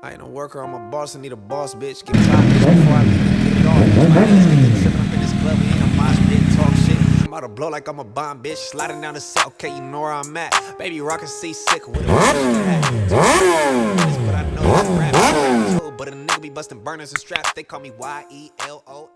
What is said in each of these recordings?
I ain't a worker, I'm a boss, I need a boss, bitch. Give me time, bitch, before I leave and get it off. My ass get to tripping up in this club, we ain't a mosh pit, talk shit. I'm about to blow like I'm a bomb, bitch. Sliding down the south, okay, you know where I'm at. Baby rockin' C6 with a hat. But I know it's rap too. But a nigga be bustin' burners and straps. They call me YELOH.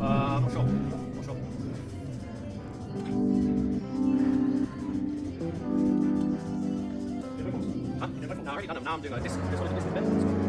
Bonjour. Huh? No, I already done them. Now I'm doing this one is a business bit.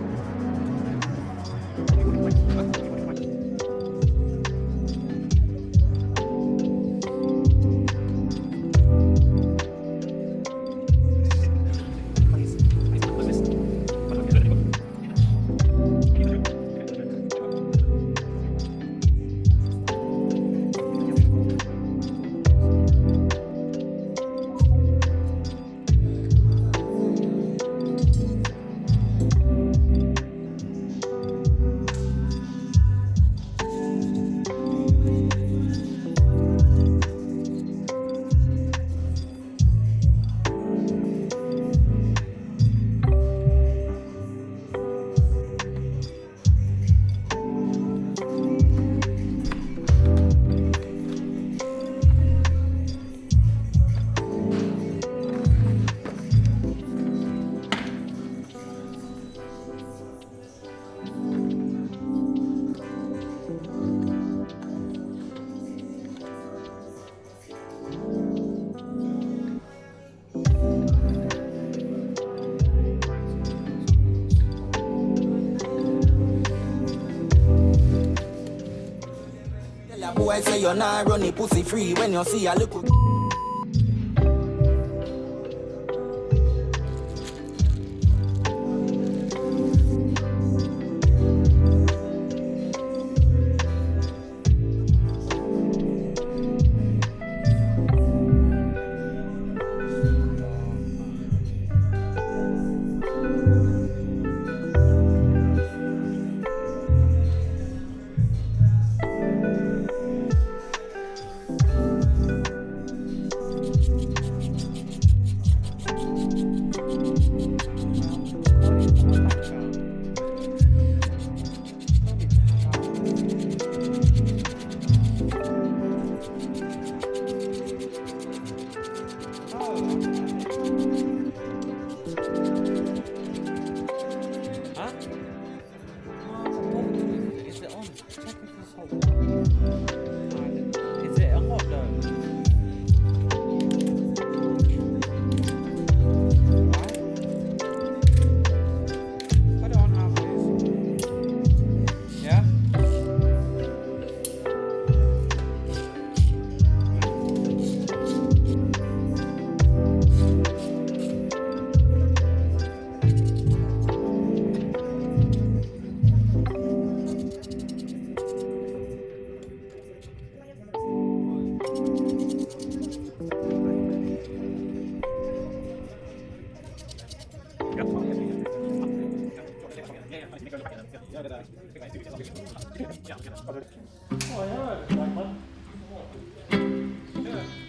Boy say you're not running pussy free when you see a little.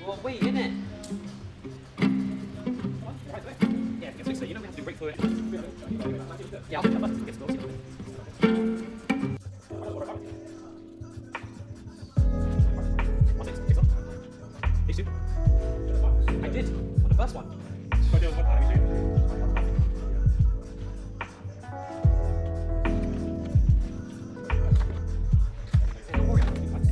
Well, wait, innit? Yeah, it gets so you know we have to break through it. Yeah, I'll get close. These two? I did, on the first one. Don't worry, I'll do that.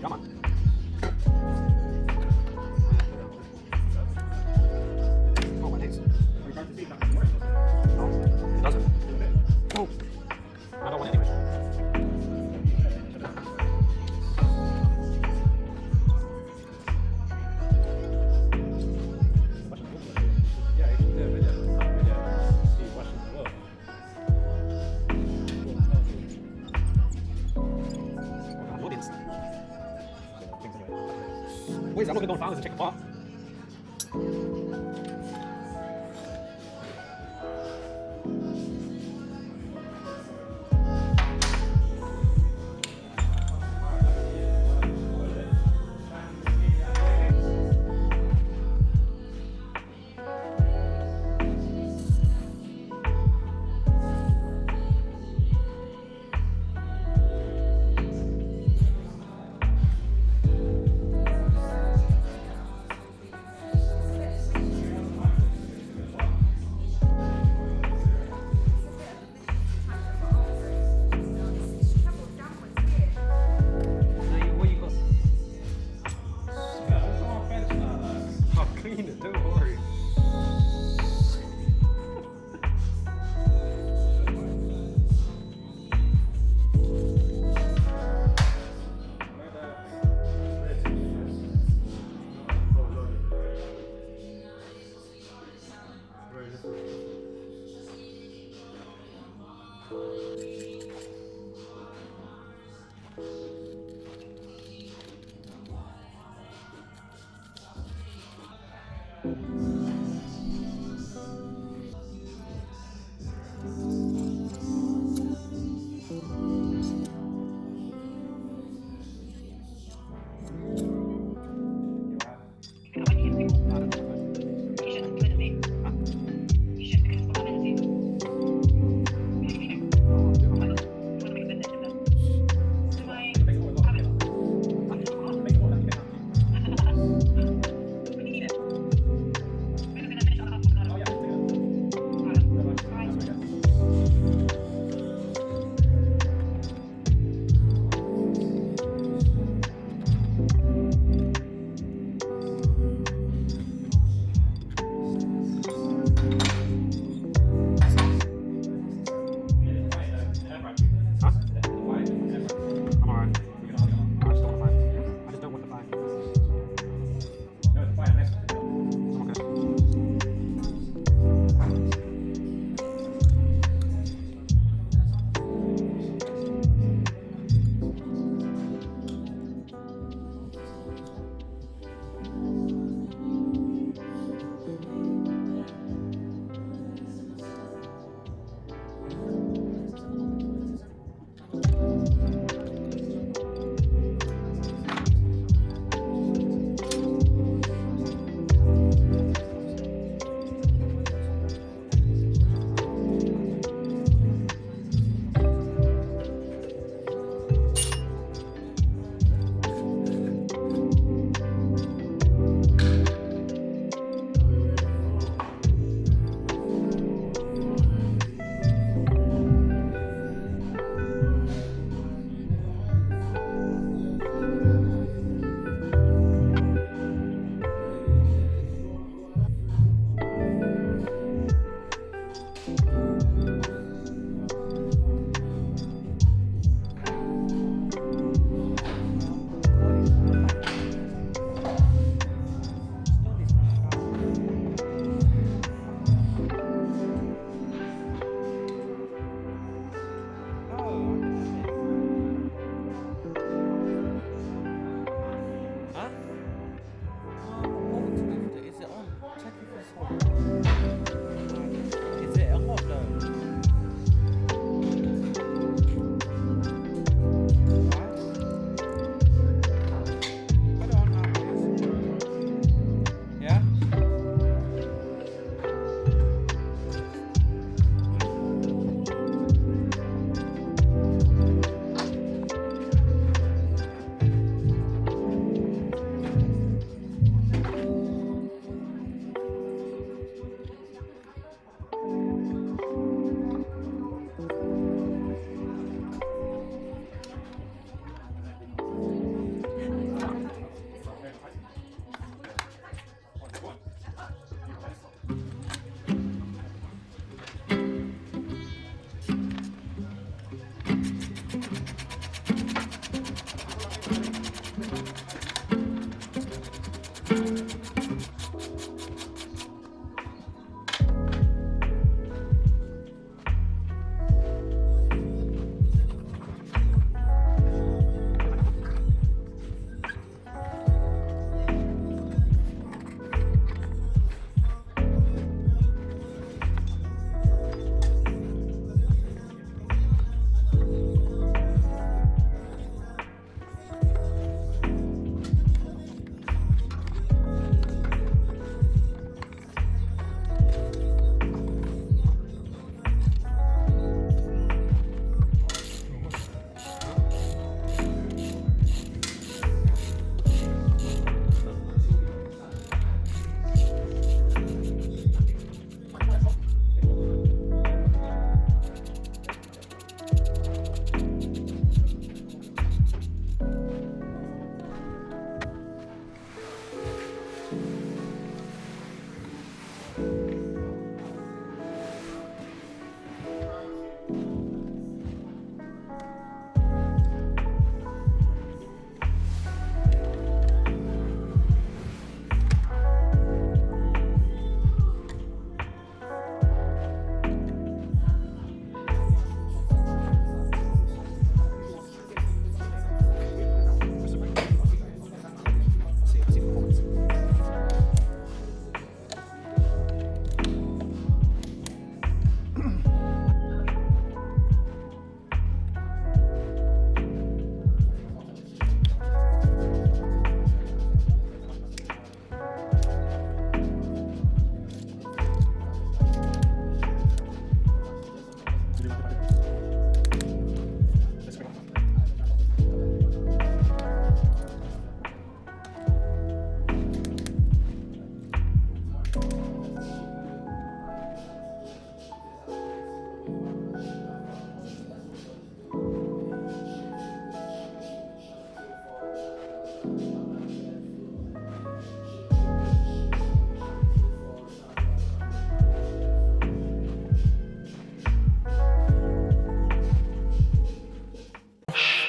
Come on. Oh, my days. No, it doesn't. Oh. I don't want it anyway. Audience. Wait, I'm looking on files and check the part.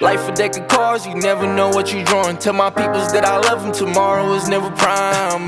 Life a deck of cards, you never know what you're drawing. Tell my peoples that I love them, tomorrow is never promised.